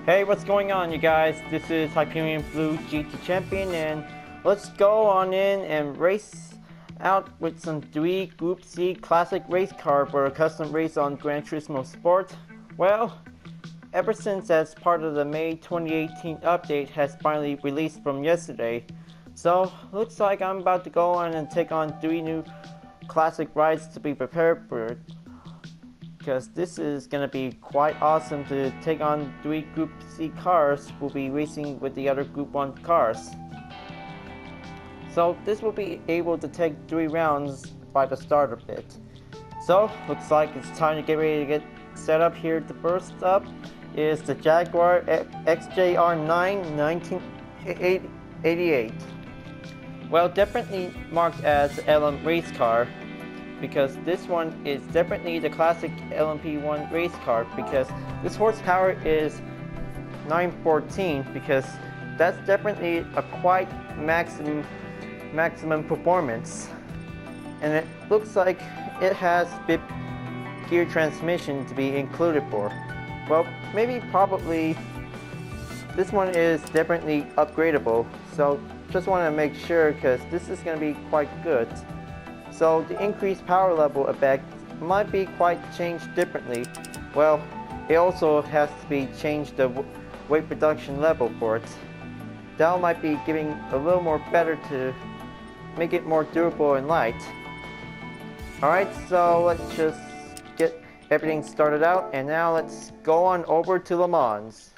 Hey, what's going on, you guys? This is Hyperion-Blue-GT champion, and let's go on in and race out with some Dewey Group C classic race car for a custom race on Gran Turismo Sport. Well, ever since as part of the May 2018 update has finally released from yesterday, so looks like I'm about to go on and take on Dewey new classic rides to be prepared for it. Because this is going to be quite awesome to take on Dewey Group C cars. We'll be racing with the other Group 1 cars. So this will be able to take 3 rounds by the start of it. So looks like it's time to get ready to get set up here. The first up is the Jaguar XJR9 1988. Well, definitely marked as LM race car, because this one is definitely the classic LMP1 race car, because this horsepower is 914, because that's definitely a quite maximum performance. And it looks like it has bit gear transmission to be included for. Well, probably this one is definitely upgradable, so just want to make sure because this is going to be quite good. So the increased power level effect might be quite changed differently. Well, it also has to be changed the weight reduction level for it. That might be giving a little more better to make it more durable and light. Alright, so let's just get everything started out, and now let's go on over to Le Mans.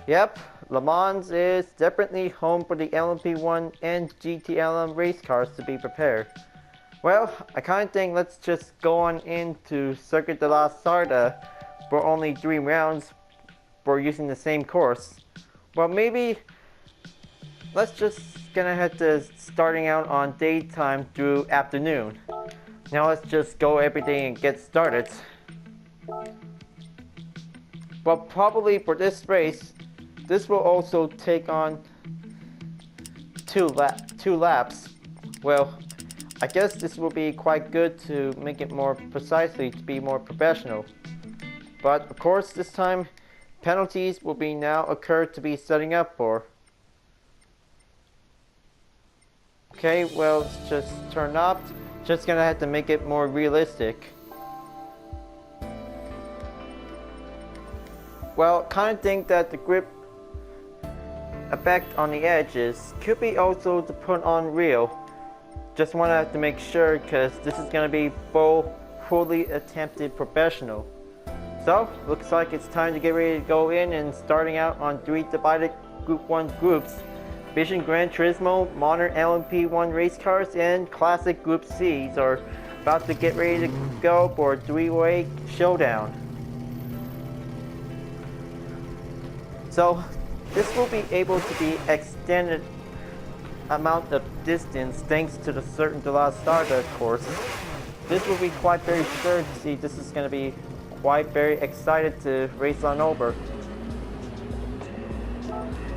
Yep, Le Mans is definitely home for the LMP1 and GTLM race cars to be prepared. Well, I kind of think let's just go on into Circuit de la Sarda for only 3 rounds for using the same course. Well, maybe let's just gonna head to starting out on daytime through afternoon. Now let's just go everything and get started. Well, probably for this race, this will also take on 2 laps. Well, I guess this will be quite good to make it more precisely, to be more professional. But of course, this time penalties will be now occur to be setting up for. Okay, well, it's just turned up. Just gonna have to make it more realistic. Well, kind of think that the grip effect on the edges could be also to put on real. Just want to have to make sure because this is going to be fully attempted professional. So looks like it's time to get ready to go in and starting out on 3 divided Group 1 groups: Vision Gran Turismo, Modern LMP1 race cars, and Classic Group C's are about to get ready to go for a 3-way showdown. So this will be able to be extended amount of distance thanks to the Circuit de la Sarda course. This will be quite very sure to see. This is going to be quite very excited to race on over.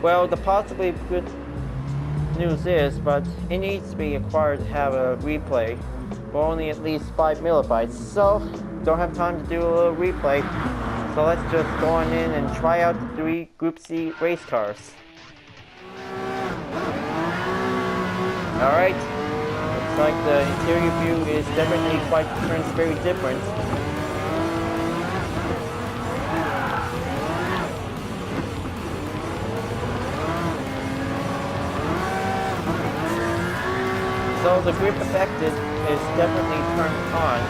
Well, the possibly good news is, but it needs to be acquired to have a replay for only at least 5 millibytes. So don't have time to do a little replay. So let's just go on in and try out the 3 Group C race cars. Alright, looks like the interior view is definitely quite very different. So the grip effect is definitely turned on.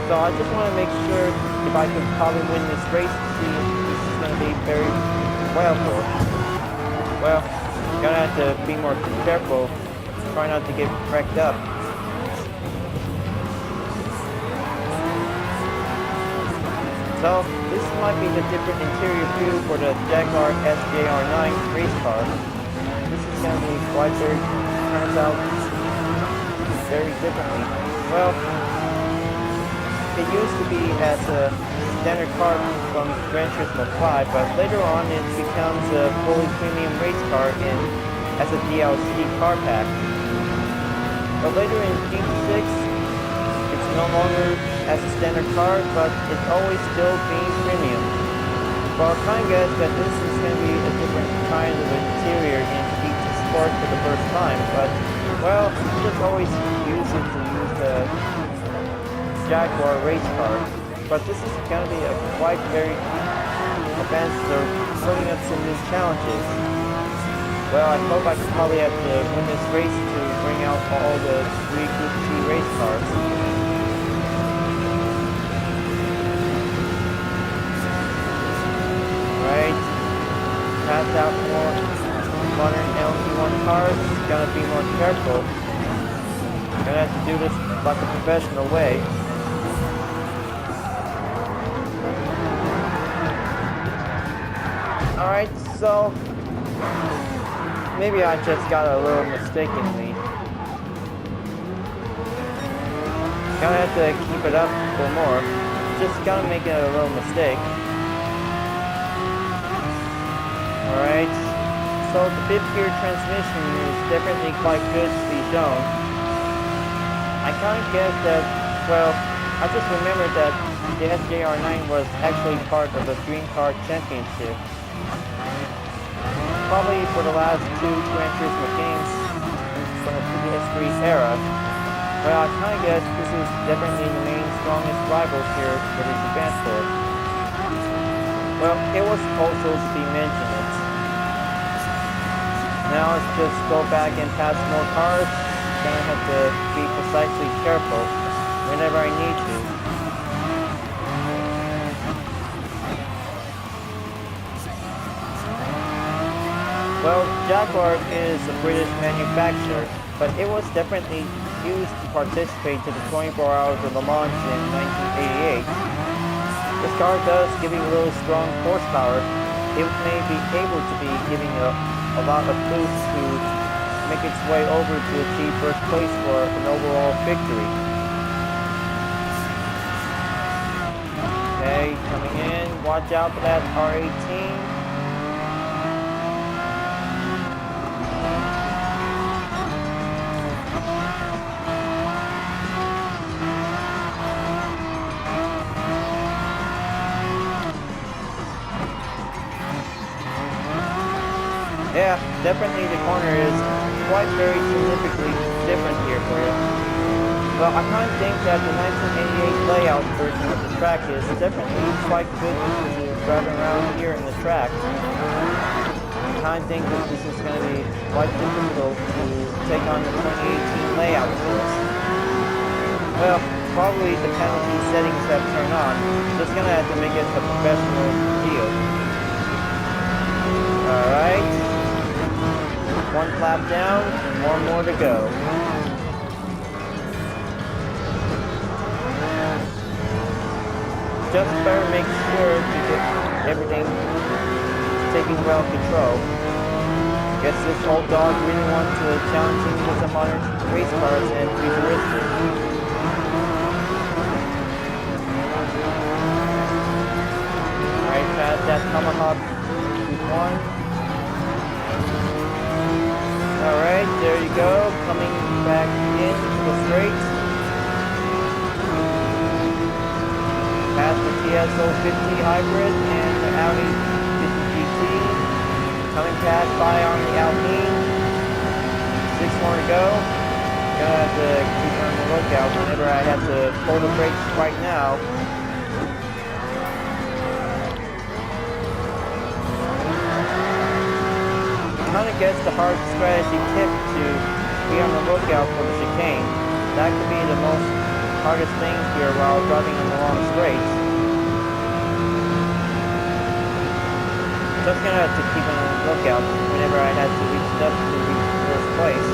So I just want to make sure if I could probably win this race to see if this is going to be very well for. Well, gonna have to be more careful, try not to get wrecked up. So this might be the different interior view for the Jaguar XJR9 race car. This is going to be quite very, turns out very differently. Well, it used to be as a standard car from Gran Turismo 5, but later on it becomes a fully premium race car as a DLC car pack. But later in GT6, it's no longer as a standard car, but it's always still being premium. Well, I kind of guess that this is going to be a different kind of interior in Heat Sport for the first time, but, well, I just always use it to use the Jaguar race car. But this is going to be a quite very advanced, so putting up some new challenges. Well, I hope I can probably have to win this race to bring out all the 3 Group C race cars. Right, pass out more modern LT1 cars, gotta be more careful. Gonna have to do this like a professional way. Alright, so maybe I just got a little mistakenly. Gonna have to keep it up for more. Just gotta make it a little mistake. Alright, so the 5th gear transmission is definitely quite good to be shown. I kind of guess that, well, I just remembered that the SJR9 was actually part of the Dream Car Championship. Probably for the last 2 Gran Turismo games from the PS3 era. Well, I kind of guess this is definitely the main strongest rivals here for this advance for. Well, it was also to be mentioned. Now let's just go back and pass more cars. Gonna have to be precisely careful whenever I need to. Well, Jaguar is a British manufacturer, but it was definitely used to participate to the 24 Hours of Le Mans in 1988. This car does give you a little strong horsepower. It may be able to be giving a lot of boost to make its way over to achieve first place for an overall victory. Okay, coming in, watch out for that R18. Yeah, definitely the corner is quite very significantly different here for you. Well, I kind of think that the 1988 layout version of the track is definitely quite good to drive around here in the track. I kind of think that this is going to be quite difficult to take on the 2018 layout for us. Well, probably the penalty settings have turned on. Just going to have to make it a professional deal. Alright. 1 lap down, and 1 more to go. Just better make sure to get everything taken well control. Guess this old dog really wants to challenge him with some modern race cars and futuristic. Alright, past that Tomahawk 1. Alright, there you go, coming back into the straight. Past the TS050 Hybrid and the Audi 50 GT. Coming past by on the Alpine. 6 more to go. Gonna have to keep on the lookout whenever I have to pull the brakes right now. I kind of guess the hard strategy tip to be on the lookout for the chicane. That could be the most hardest thing here while driving on the long straights. Just gonna have to keep on the lookout whenever I had to reach up to reach first place.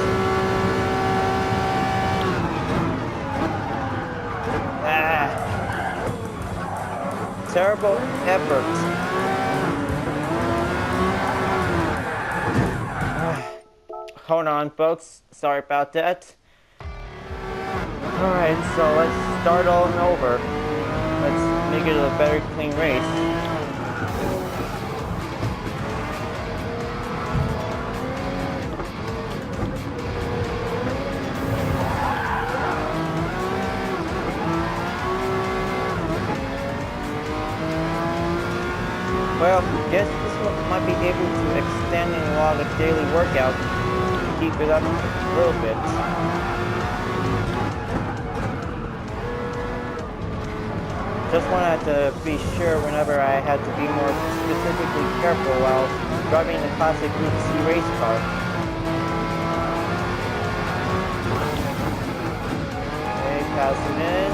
Terrible effort. Hold on, folks. Sorry about that. Alright, so let's start all over. Let's make it a better, clean race. Well, guess this one might be able to extend a lot of daily workouts to keep it up a little bit. Just wanted to be sure whenever I had to be more specifically careful while driving the classic Group C race car. Okay, passing in.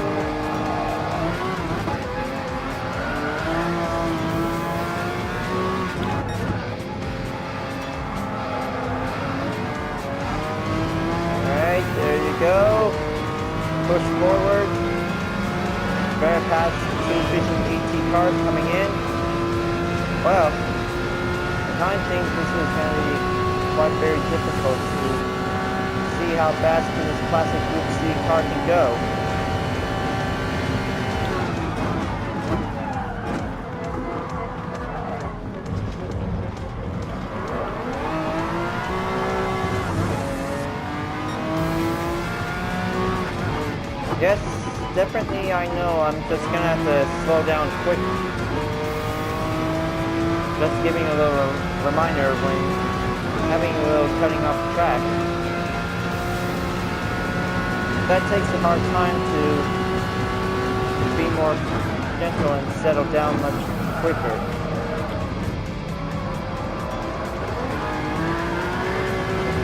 Alright, there you go. Push forward. Gonna pass two Vision GT cars coming in. Well, I kind of think this is going to be quite very difficult to see how fast this classic Group C car can go. Yes, definitely I know I'm just going to have to slow down quick. Just giving a little reminder when having a little cutting off track. That takes a hard time to be more gentle and settle down much quicker.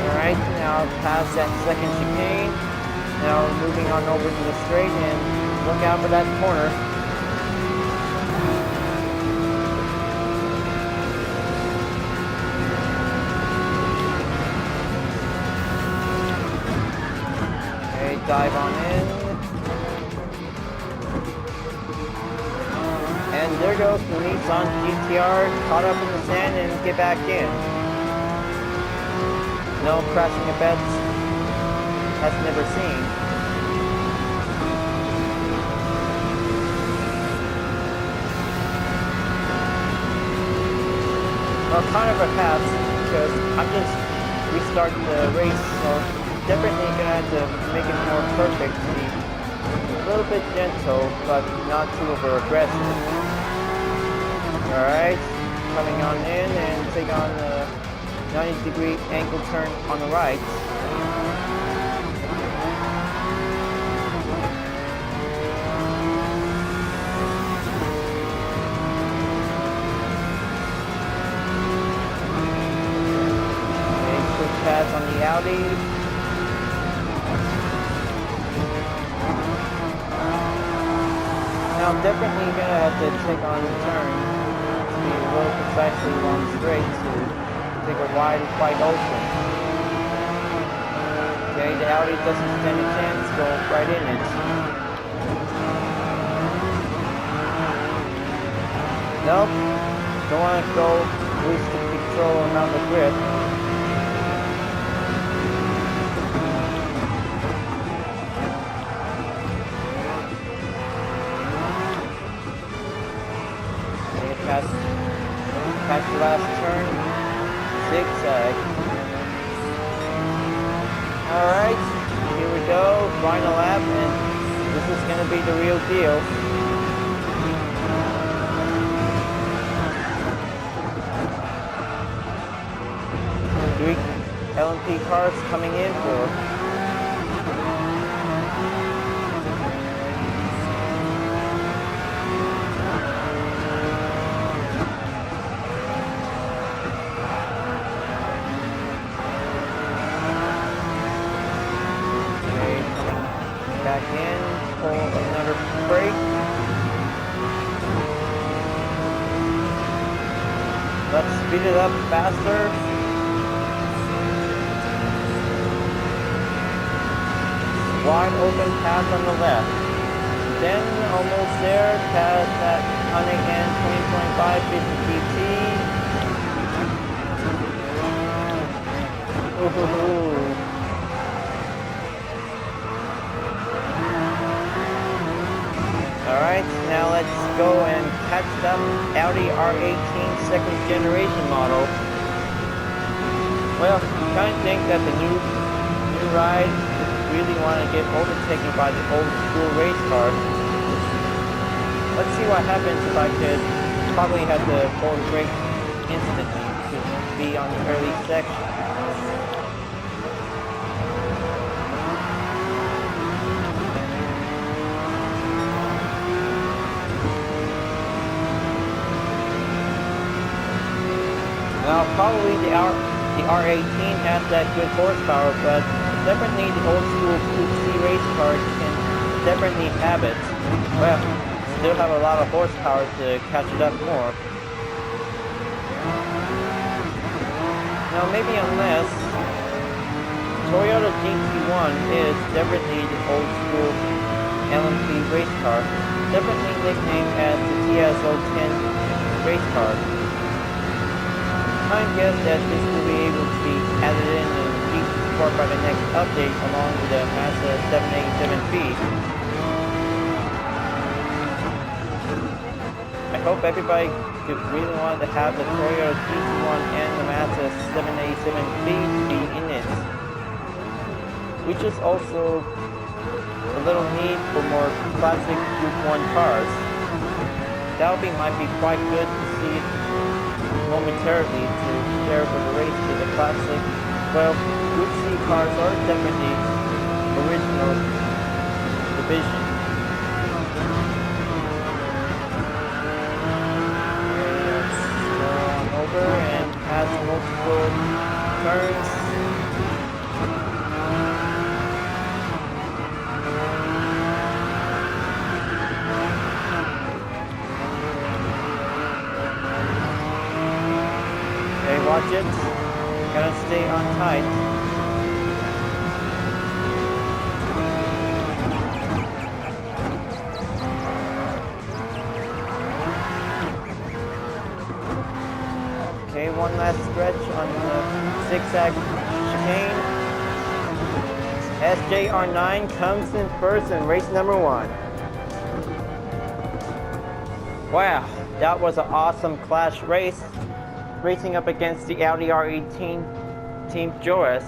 Alright, now past that second chicane. Now moving on over to the straight and look out for that corner. Okay, dive on in. And there goes the Nissan GTR, caught up in the sand and get back in. No crashing events. Has never seen. Well, kind of a pass because I'm just restarting the race, so definitely gonna have to make it more perfect. Be a little bit gentle, but not too over aggressive. Alright, coming on in and take on the 90-degree angle turn on the right. Pass on the Audi. Now I'm definitely going to have to take on the turn to be a little precisely along straight to take a wide open. Okay, the Audi doesn't stand a chance, go right in it. Nope, don't want to go lose the control around the grip. Past the last turn, zigzag. Alright, here we go, final lap, and this is going to be the real deal. Three LMP cars coming in for back in, pull another brake. Let's speed it up faster. Wide open path on the left. Then almost there, past that Hyperion 2025 GT. Ooh. Alright, now let's go and catch up Audi R18 second generation model. Well, I kind of think that the new ride really want to get overtaken by the old school race car. Let's see what happens if I could probably had to pull the brake instantly to be on the early section. Now, probably the R18 has that good horsepower, but definitely the old school Group C race cars can definitely have it. Well, still have a lot of horsepower to catch it up more. Now, maybe unless Toyota GT1 is definitely the old school LMP race car, definitely nicknamed as the TS010 race car. I guess that this will be able to be added in and report by the next update along with the Mazda 787B. I hope everybody could really want to have the Toyota GT1 and the Mazda 787B be in it. Which is also a little need for more classic Group 1 cars. That might be quite good to see it momentarily to share for the race to the classic. Well, Group C cars are definitely original division. Let's go on over and pass multiple turns. Watch it. Gotta stay on tight. Okay, one last stretch on the zigzag chicane. SJR9 comes in first in race number 1. Wow, that was an awesome clash race. Racing up against the Audi R18 Team Joas.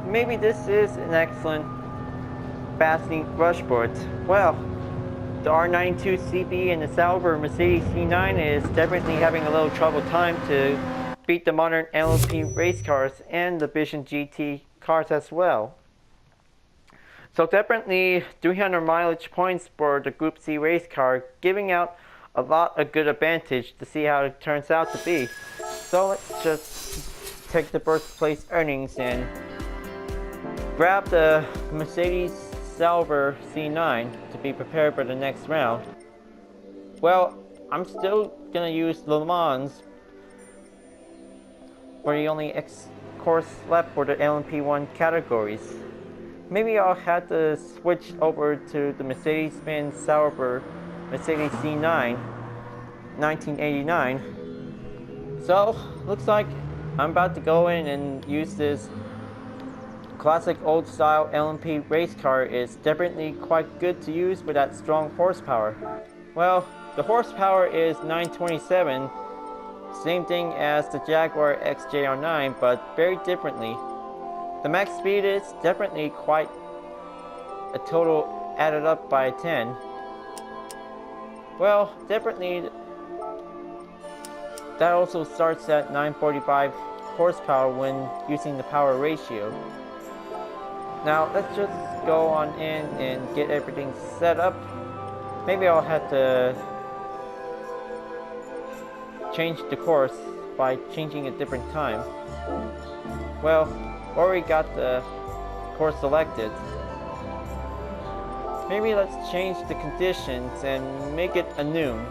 Maybe this is an excellent passing rush board. Well, the R92CP and the Sauber Mercedes C9 is definitely having a little trouble time to beat the modern LMP race cars and the Vision GT cars as well. So definitely 300 mileage points for the Group C race car, giving out a lot of good advantage to see how it turns out to be. So let's just take the birthplace earnings and grab the Mercedes Sauber C9 to be prepared for the next round. Well, I'm still gonna use Le Mans for the only course left for the LMP1 categories. Maybe I'll have to switch over to the Mercedes-Benz Sauber Mercedes C9 1989. So looks like I'm about to go in and use this classic old style LMP race car. Is definitely quite good to use with that strong horsepower. Well, the horsepower is 927, same thing as the Jaguar XJR9, but very differently. The max speed is definitely quite a total added up by 10. Well, definitely that also starts at 945 horsepower when using the power ratio. Now let's just go on in and get everything set up. Maybe I'll have to change the course by changing a different time. Well, already got the course selected. Maybe let's change the conditions and make it a noon.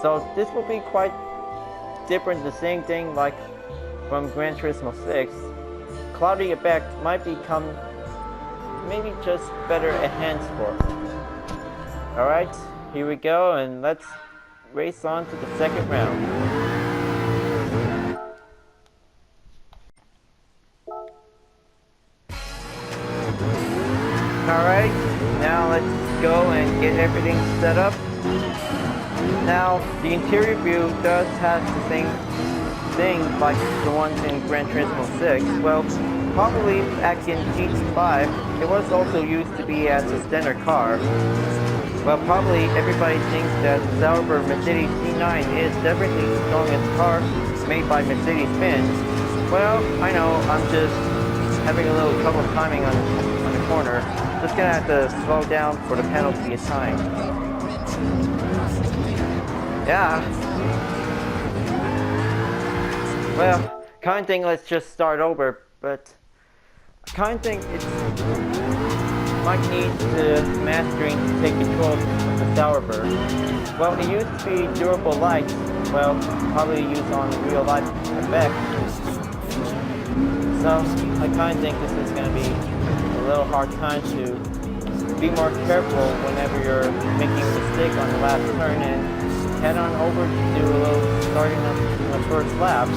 So this will be quite different, the same thing like from Gran Turismo 6. Cloudy effect might become maybe just better enhanced for. Alright, here we go, and let's race on to the second round. Alright, now let's go and get everything set up. Now, the interior view does have the same thing like the ones in Gran Turismo 6. Well, probably back in GT5, it was also used to be as a standard car. Well, probably everybody thinks that the Sauber Mercedes C9 is definitely the strongest car made by Mercedes-Benz. Well, I know, I'm just having a little trouble timing on the corner. Just gonna have to slow down for the penalty of time. Yeah. Well, kind of think let's just start over, but I kind of think it's might need to mastering to take control of the Sauber. Well, it used to be durable lights, well, probably used on real life effect. So I kind of think this is going to be a little hard time to be more careful whenever you're making a mistake on the last turn and head on over to do a little starting up the first lap.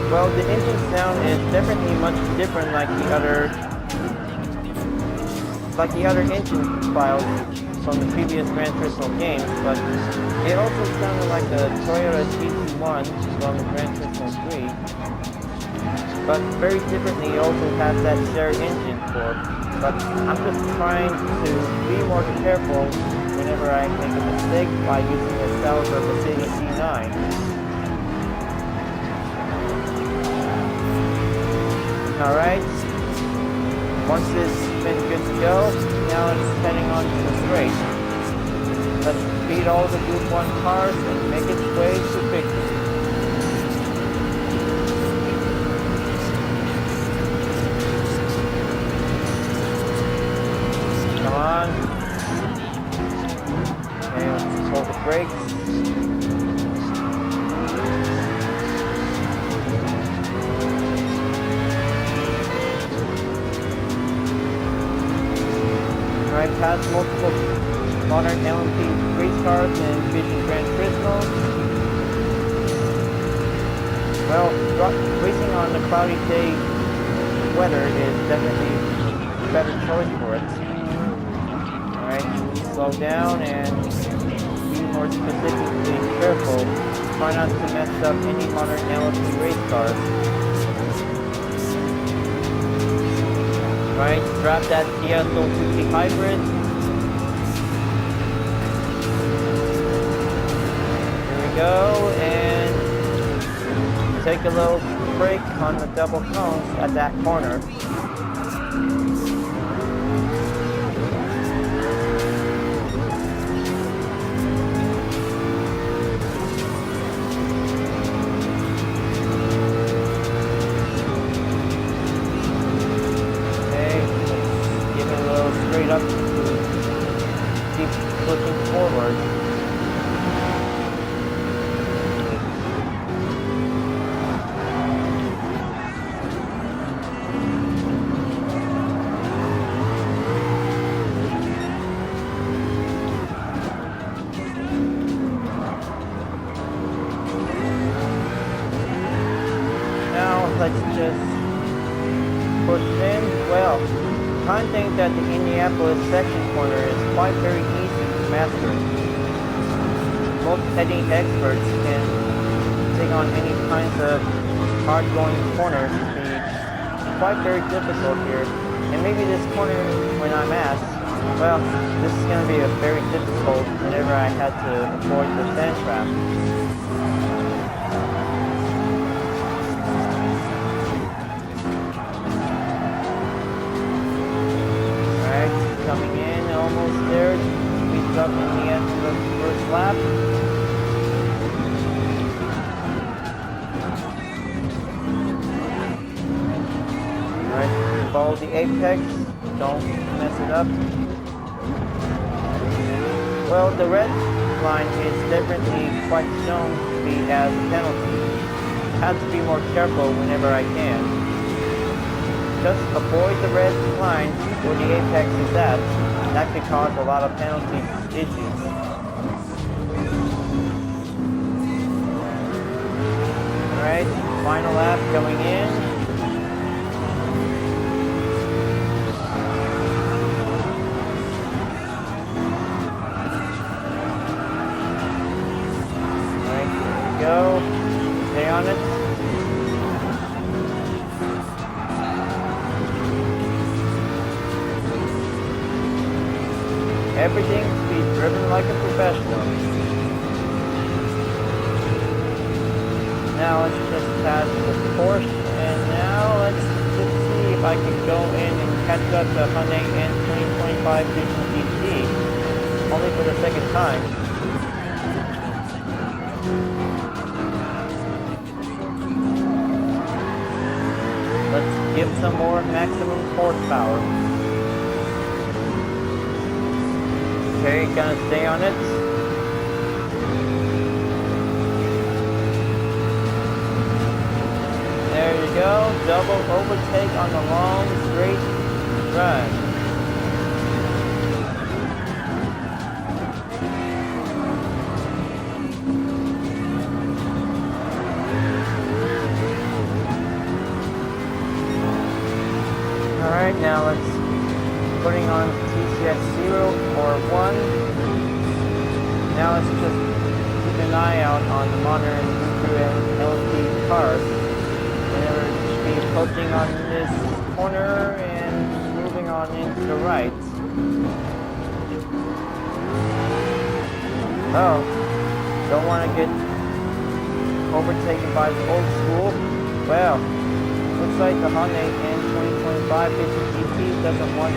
Well, the engine sound is definitely much different like the other engine files from the previous Gran Turismo games, but it also sounded like the Toyota GT1 from Gran Turismo 3. But very differently, it also has that shared engine core. But I'm just trying to be more careful whenever I make a mistake by using the Sauber Mercedes C9. Alright, once it's been good to go, now it's heading on to the straight. Let's beat all the Group 1 cars and make its way to victory. Come on. Okay, let's hold the brakes. I passed multiple modern LMP race cars and Vision Gran Turismo. Well, racing on the cloudy day weather is definitely a better choice for it. Alright, slow down and be more specifically careful. Try not to mess up any modern LMP race cars. Right, drop that TS050 hybrid. Here we go, and take a little break on the double cones at that corner. Up to keep pushing forward. Now let's just push in. Well, I think that the Indianapolis section corner is quite very easy to master. Most heading experts can take on any kinds of hard-going corners to be quite very difficult here. And maybe this corner, when I'm asked, well, this is going to be a very difficult whenever I had to avoid the sand trap. Coming in, almost there, speeds up in the end of the first lap. Alright, follow the apex, don't mess it up. Well, the red line is definitely quite shown to be as a penalty. I have to be more careful whenever I can. Just avoid the red line where the apex is at. That could cause a lot of penalty issues. Alright, final lap going in. Alright, here we go. Stay on it. like a professional. Now let's just pass the Porsche, and now let's just see if I can go in and catch up the Hyundai N2025 Turismo GT, only for the second time. Let's give some more maximum horsepower. Okay, gonna stay on it. There you go, double overtake on the long straight run. Alright, now let's putting on TCS 0 or 1. Now let's just keep an eye out on the monitor and LCD cars. Whenever it should be approaching on this corner and moving on into the right. Oh, don't want to get overtaken by the old school. Well, looks like the Hyundai N2025 GT doesn't want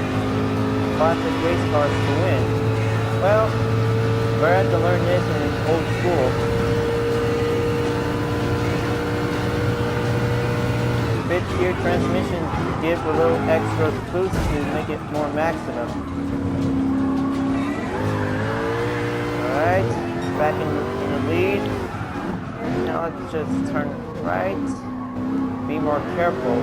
classic race cars to win. Well, we're had to learn this in old school. Fifth gear transmission gives a little extra boost to make it more maximum. Alright, back in the lead. Now let's just turn right. Be more careful.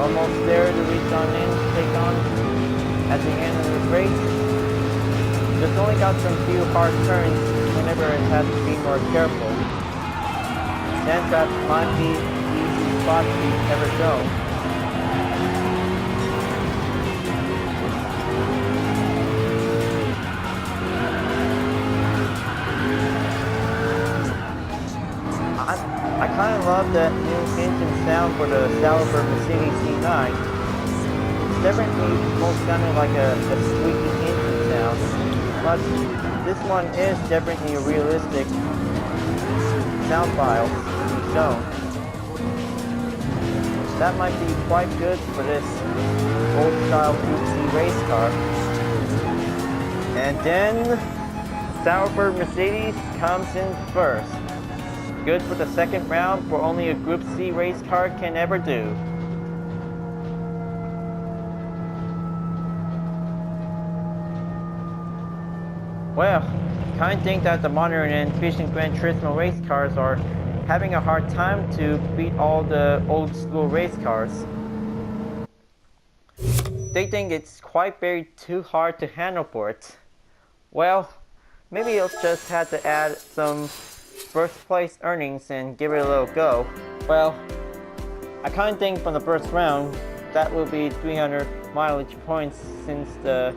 Almost there to reach on in, take on at the end of the race. Just only got some few hard turns whenever it has to be more careful. Since that might be the easy spot to be ever shown. I kind of love that new engine sound for the Sauber Mercedes C9. It's definitely most sounding like a squeaky engine sound, but this one is definitely a realistic sound file to be shown. That might be quite good for this old style Group C race car. And then Sauber Mercedes comes in first. Good for the second round for only a Group C race car can ever do. Well, kind of think that the modern and efficient Gran Turismo race cars are having a hard time to beat all the old school race cars. They think it's quite very too hard to handle for it. Well, maybe you'll just have to add some first place earnings and give it a little go. Well, I kind of think from the first round that will be 300 mileage points since the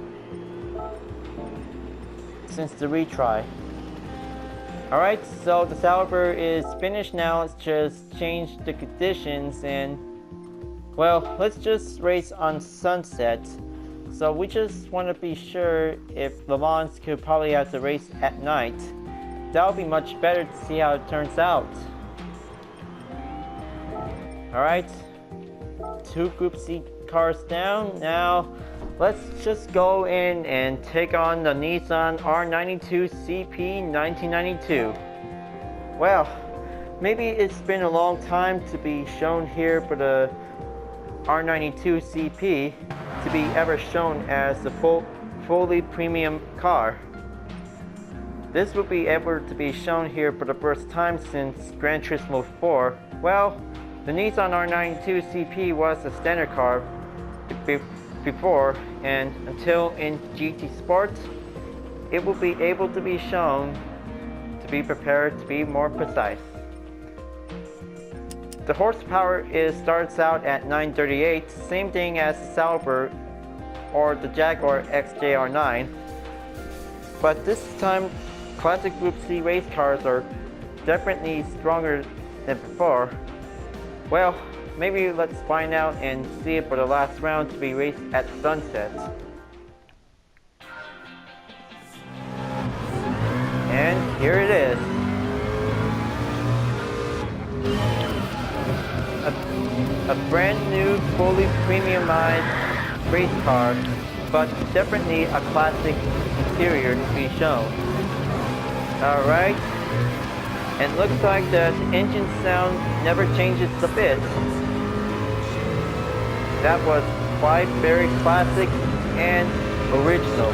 retry. Alright, so the Sauber is finished now. Let's just change the conditions and, well, let's just race on sunset. So we just want to be sure if Le Mans could probably have to race at night. That would be much better to see how it turns out. Alright, 2 Group C cars down. Now, let's just go in and take on the Nissan R92CP 1992. Well, maybe it's been a long time to be shown here for the R92CP to be ever shown as a fully premium car. This will be able to be shown here for the first time since Gran Turismo 4. Well, the Nissan R92CP was a standard car before, and until in GT Sport, it will be able to be shown to be prepared to be more precise. The horsepower starts out at 938, same thing as the Sauber or the Jaguar XJR9, but this time classic Group C race cars are definitely stronger than before. Well, maybe let's find out and see it for the last round to be raced at sunset. And here it is. A brand new, fully premiumized race car, but definitely a classic interior to be shown. Alright, and looks like the engine sound never changes a bit. That was quite very classic and original.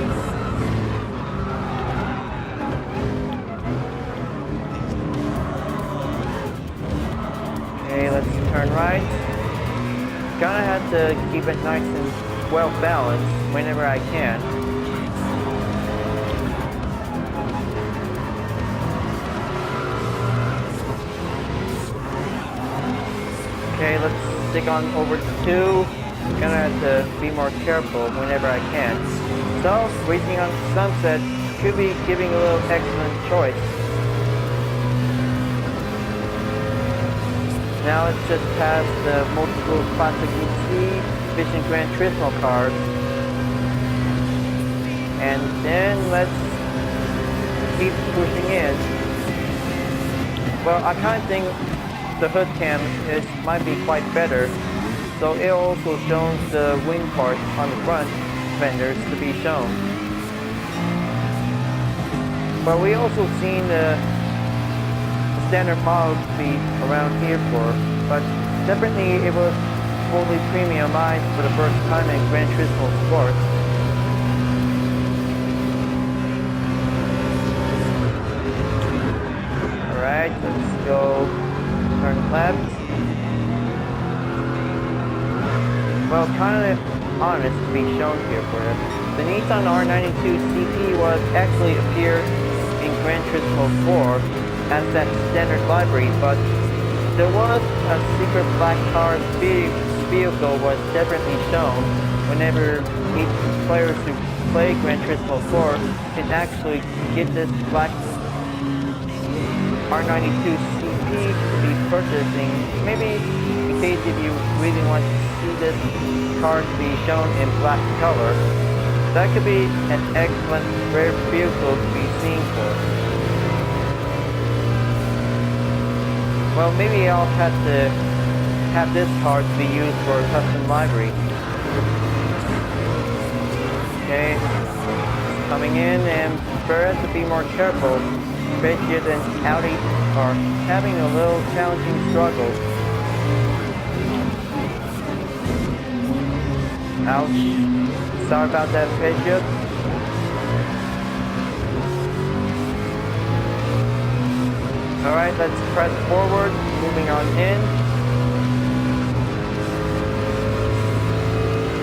Okay, let's turn right. Gonna have to keep it nice and well balanced whenever I can. Okay, let's stick on over to 2. Gonna have to be more careful whenever I can. So, racing on sunset could be giving a little excellent choice. Now let's just pass the multiple classic GT Vision Gran Turismo cars. And then let's keep pushing in. Well, I kind of think the hood cam might be quite better. So it also shows the wing part on the front fenders to be shown. But we also seen the standard model to be around here for, but definitely it was fully premiumized for the first time in Gran Turismo Sport. Alright, let's go turn left. Well, kind of honest to be shown here for us. The Nissan R92CP was actually appeared in Gran Turismo 4 as that standard library, but there was a secret black car vehicle was definitely shown whenever each players who play Gran Turismo 4 can actually get this black R92CP to be purchasing, maybe in case if you really want to see this car to be shown in black color. That could be an excellent rare vehicle to be seen for. Well, maybe I'll have to have this car to be used for a custom livery. Okay, coming in, and for us to be more careful, Mercedes and Audi are having a little challenging struggle. Ouch. Sorry about that, Mercedes. Alright, let's press forward, moving on in.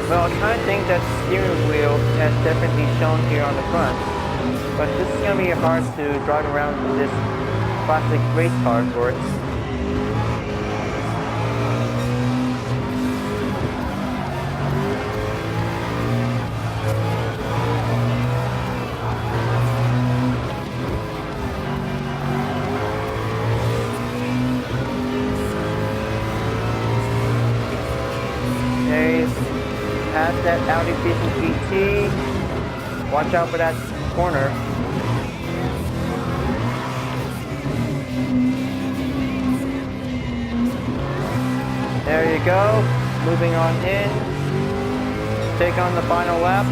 Well, I kind of think that steering wheel has definitely shown here on the front. But this is going to be hard to drive around with this classic race car for it. Past that Audi Vision GT. Watch out for that corner. There you go. Moving on in. Take on the final lap.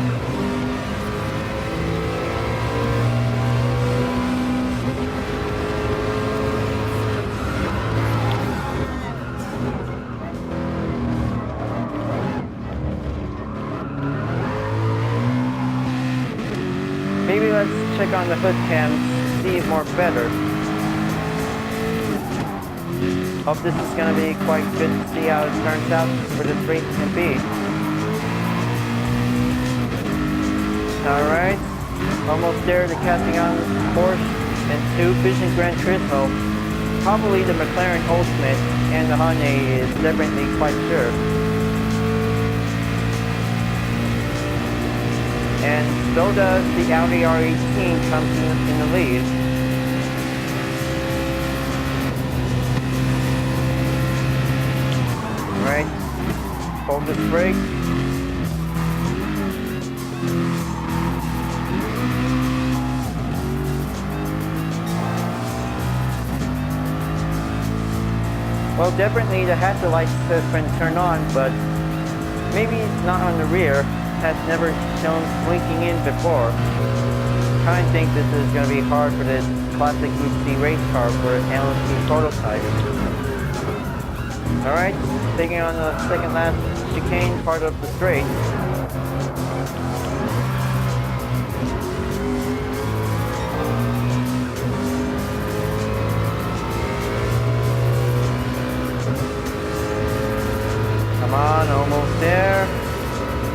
Maybe let's check on the hood cam to see it more better. Hope this is going to be quite good to see how it turns out for this race can be. Alright, almost there to casting on Porsche and 2 Vision Gran Turismo. Probably the McLaren Ultimate and the Hyundai is definitely quite sure. And so does the Audi R18 comes in the lead. hold this brake. Well, definitely the hazard lights has been turned on, but maybe not on the rear. Has never shown blinking in before. I think this is going to be hard for this classic Group C race car for an LMP prototype. Alright, taking on the second last chicane part of the straight. Come on, almost there.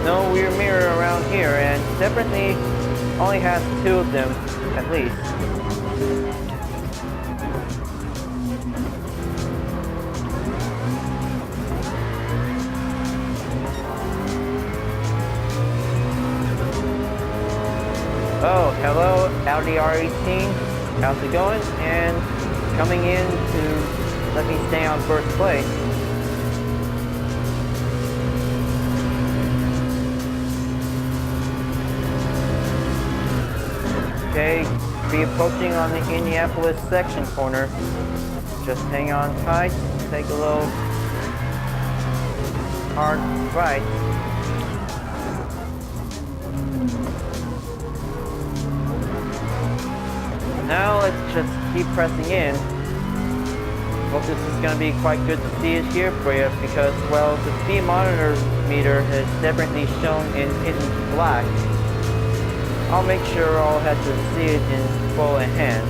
No rear mirror around here, and definitely only has 2 of them at least. Oh, hello, Audi R18. How's it going? And coming in to let me stay on first place. Okay, be approaching on the Indianapolis section corner. Just hang on tight, take a little hard right. Now let's just keep pressing in. Well, this is going to be quite good to see it here for you because, well, the speed monitor meter is definitely shown in black. I'll make sure I'll have to see it in full hand.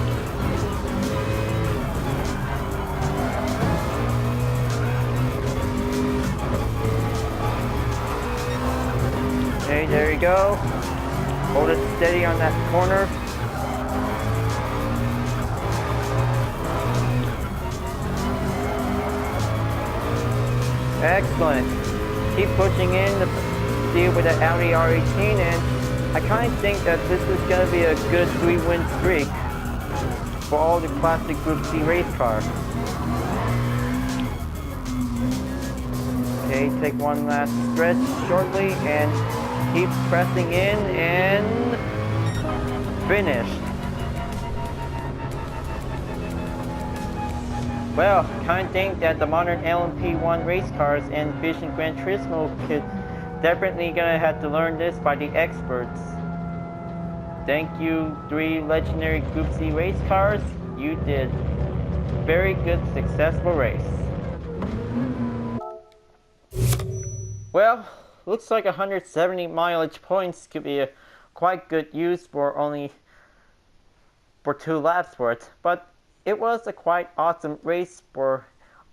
Okay, there you go. Hold it steady on that corner. Excellent. Keep pushing in the deal with the Audi R18, and I kind of think that this is going to be a good 3-win streak for all the classic Group C race cars. Okay, take one last stretch shortly and keep pressing in and finished. Well, kind of think that the modern LMP1 race cars and Vision Gran Turismo could definitely gonna have to learn this by the experts. Thank you, 3 legendary Group C race cars. You did very good, successful race. Well, looks like 170 mileage points could be a quite good use for only 2 laps for it, but it was a quite awesome race for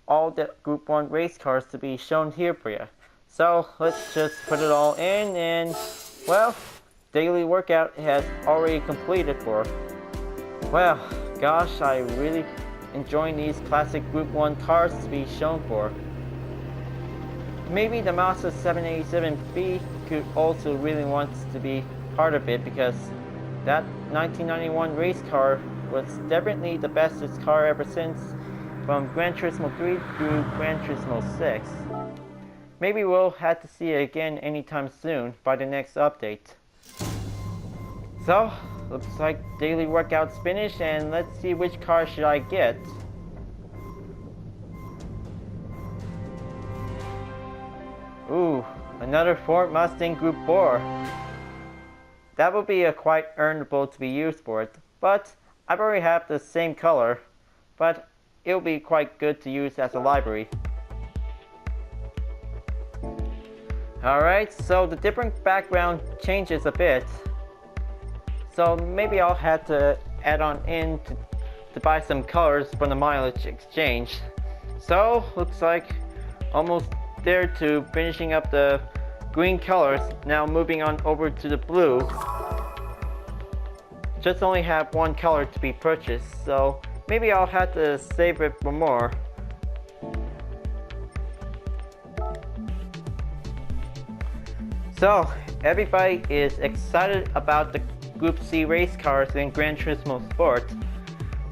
all the Group 1 race cars to be shown here for you. So let's just put it all in, and well, daily workout has already completed for. Well, gosh, I really enjoying these classic Group 1 cars to be shown for. Maybe the Mazda 787B could also really want to be part of it, because that 1991 race car was definitely the bestest car ever since, from Gran Turismo 3 through Gran Turismo 6. Maybe we'll have to see it again anytime soon by the next update. So, looks like daily workout's finished, and let's see which car should I get. Ooh, another Ford Mustang Group 4. That would be a quite earnable to be used for it, but I already have the same color, but it'll be quite good to use as a livery. Alright, so the different background changes a bit. So maybe I'll have to add on in to buy some colors from the mileage exchange. So, looks like almost there to finishing up the green colors. Now moving on over to the blue. Just only have one color to be purchased, so maybe I'll have to save it for more. So, everybody is excited about the Group C race cars in Gran Turismo Sport.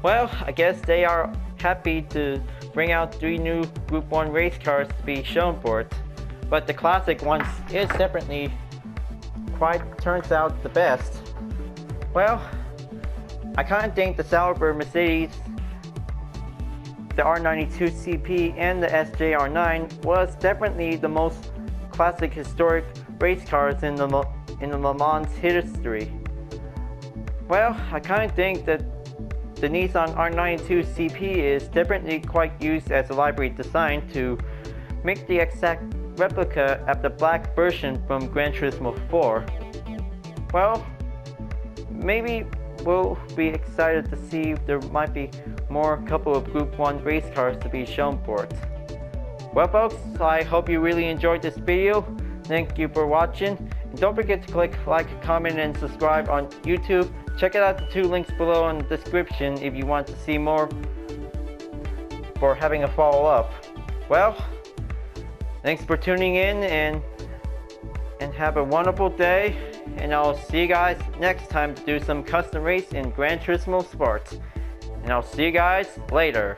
Well, I guess they are happy to bring out 3 new Group 1 race cars to be shown for it. but the classic ones is definitely quite turns out the best. Well, I kind of think the Sauber Mercedes, the R92CP, and the SJR9 was definitely the most classic historic race cars in the Le Mans history. Well, I kind of think that the Nissan R92CP is definitely quite used as a library design to make the exact replica of the black version from Gran Turismo 4. Well, maybe we'll be excited to see if there might be more couple of Group 1 race cars to be shown for it. Well folks, I hope you really enjoyed this video. Thank you for watching. And don't forget to click like, comment, and subscribe on YouTube. Check out the 2 links below in the description if you want to see more for having a follow-up. Well, thanks for tuning in and have a wonderful day. And I'll see you guys next time to do some custom race in Gran Turismo Sport. And I'll see you guys later.